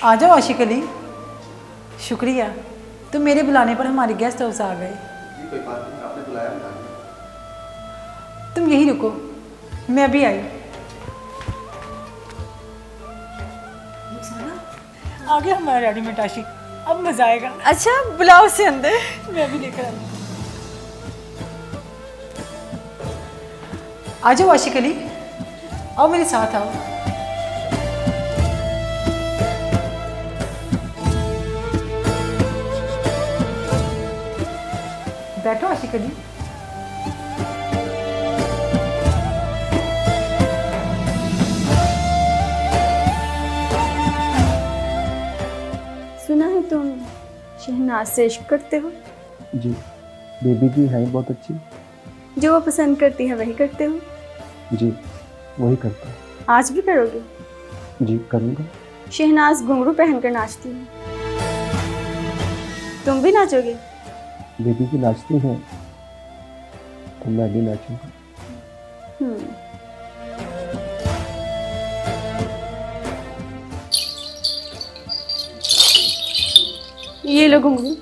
आ जाओ आशिक अली। शुक्रिया, तुम मेरे बुलाने पर हमारे गेस्ट हाउस आ गए। जी कोई बात नहीं, आपने बुलाया बता दिया। तुम यहीं रुको, मैं अभी आई। आ गया हमारा रेडीमेड आशिक, अब मजा आएगा। अच्छा बुलाओ उसे अंदर। मैं अभी लेकर आई। आ जाओ आशिक अली, आओ मेरे साथ आओ। बैठो आशिक अली। सुना है तुम शहनाज से इश्क करते हो। जी बेबी जी हैं बहुत अच्छी। जो वो पसंद करती है वही करते हो। जी वही करता हूँ। आज भी करोगे। जी करूँगा। शहनाज घुंघरू पहनकर नाचती है, तुम भी नाचोगे। बेबी जी नाचती हैं तो मैं भी नाचूंगा। ये लो घुंघरू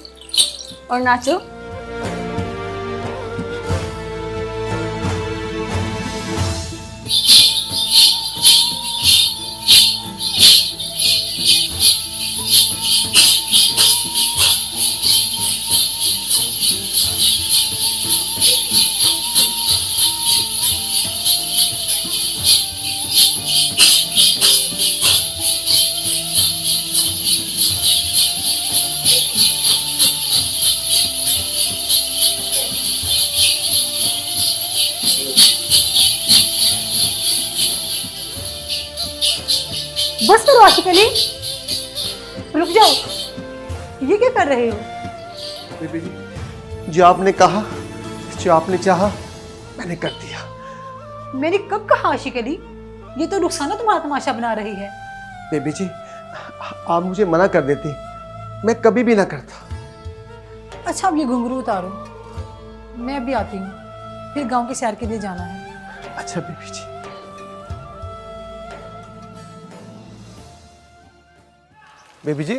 और नाचो। बस करो आशिक अली, रुक जाओ। ये क्या कर रहे हो? बेबी जी जो आपने कहा, जो आपने चाहा मैंने कर दिया। मैंने कब कहा आशिक अली? ये तो रुखसाना तुम्हारा तमाशा बना रही है। बेबी जी आप मुझे मना कर देती, मैं कभी भी ना करता। अच्छा अब ये घुंघरू उतारो, मैं अभी आती हूँ, फिर गांव की सैर के लिए जाना है। अच्छा बेबी जी। बेबी जी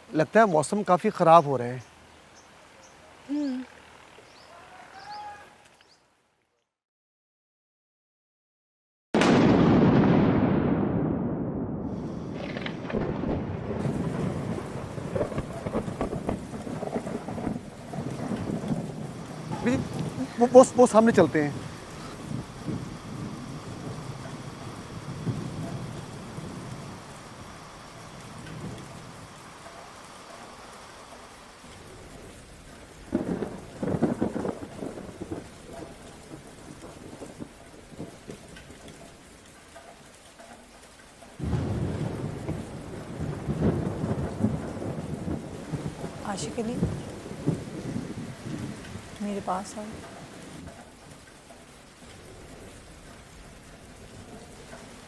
लगता है मौसम काफी खराब हो रहे हैं। बेबी जी, वो सामने चलते हैं। आशिक अली मेरे पास आओ।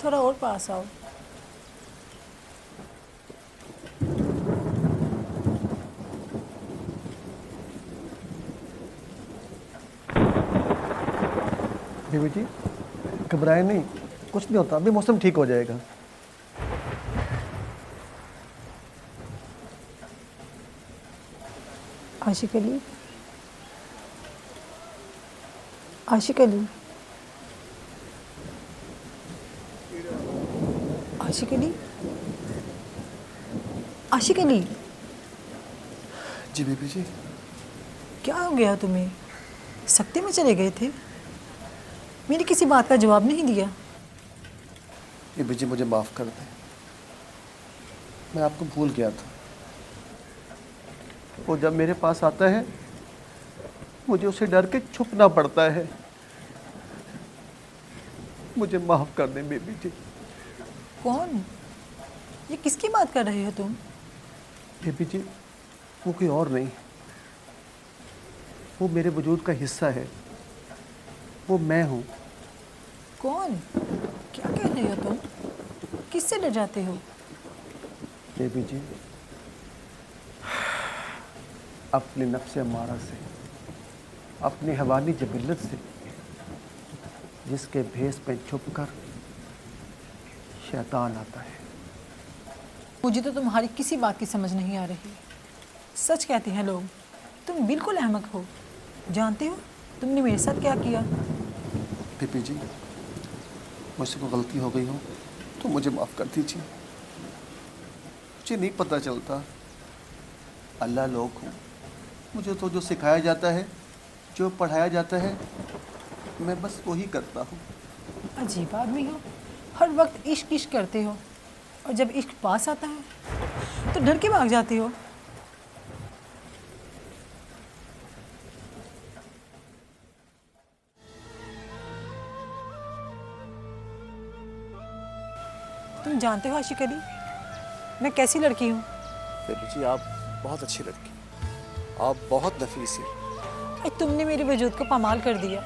थोड़ा और पास आओ। बेबी जी घबराए नहीं, कुछ नहीं होता, अभी मौसम ठीक हो जाएगा। आशिक अली, आशिक अली, आशिक अली, आशिक अली, जी बेबी जी। क्या हो गया तुम्हें? सख्ते में चले गए थे, मेरी किसी बात का जवाब नहीं दिया। बेबी जी मुझे माफ़ कर दें, मैं आपको भूल गया था। वो जब मेरे पास आता है मुझे उसे डर के छुपना पड़ता है। मुझे माफ़ कर दें बेबी जी। कौन? ये किसकी बात कर रहे हो तुम? बेबी जी वो कोई और नहीं, वो मेरे वजूद का हिस्सा है, वो मैं हूँ। कौन? क्या कह रहे हो तुम? किससे डर जाते हो? बेबी जी अपनी नफ्स अम्मारा से, अपनी हवानी जबिल्लत से, जिसके भेस में छुपकर शैतान आता है। मुझे तो तुम्हारी किसी बात की समझ नहीं आ रही। सच कहते हैं लोग, तुम बिल्कुल अहमक हो। जानते हो तुमने मेरे साथ क्या किया? बीबी जी, मुझसे कोई गलती हो गई हो तो मुझे माफ़ कर दीजिए। मुझे नहीं पता चलता, अल्लाह लोग हूँ। मुझे तो जो सिखाया जाता है, जो पढ़ाया जाता है, मैं बस वही करता हूँ। अजीब आदमी हो, हर वक्त इश्क इश्क करते हो, और जब इश्क पास आता है तो डर के भाग जाते हो। तुम जानते हो आशिक अली, मैं कैसी लड़की हूँ? बेबी जी, आप बहुत अच्छी लड़की, आप बहुत नफीस हैं। आज तुमने मेरे वजूद को पामाल कर दिया।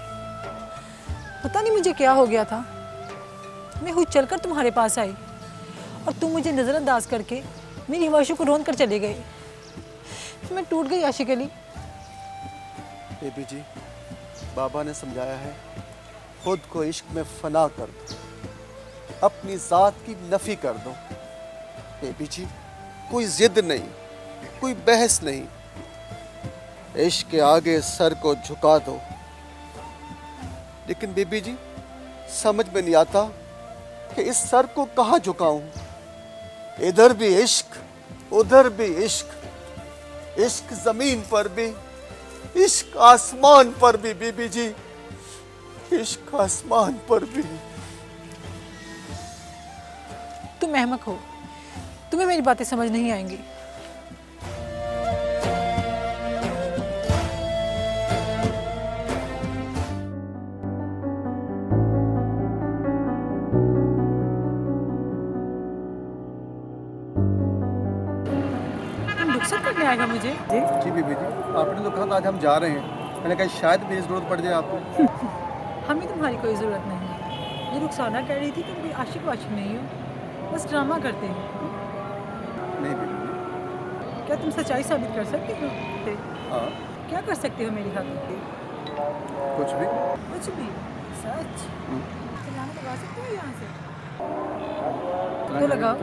पता नहीं मुझे क्या हो गया था। मैं हुई चलकर तुम्हारे पास आई और तुम मुझे नज़रअंदाज करके मेरी ख्वाहिशों को रोंद कर चले गए। मैं टूट गई आशिक अली। बेबी जी, बाबा ने समझाया है, खुद को इश्क में फना कर दो, अपनी ज़ात की नफ़ी कर दो। बेबी जी, कोई ज़िद नहीं, कोई बहस नहीं, इश्क के आगे सर को झुका दो। लेकिन बेबी जी, समझ में नहीं आता कि इस सर को कहाँ झुकाऊं। इधर भी इश्क, उधर भी इश्क, इश्क जमीन पर भी, इश्क आसमान पर भी। बीबी जी, इश्क आसमान पर भी। तुम अहमक हो, तुम्हें मेरी बातें समझ नहीं आएंगी। तुम रुखसत करने आएगा मुझे? जी बीबी जी, आपने तो कहा था आज हम जा रहे हैं। मैंने कहा शायद मेरी ज़रूरत पड़ जाए आपको। हमें तुम्हारी कोई ज़रूरत नहीं है। ये रुखसाना कह रही थी तुम कोई आशिक वाशिक नहीं हो, बस ड्रामा करते हो। नहीं बीबी जी। क्या तुम सच्चाई साबित कर सकते हो? हाँ, क्या कर सकते हो मेरी खातिर? कुछ भी। कुछ भी? सच? तो यहाँ लगा सकते हो यहाँ से? तो लगाओ।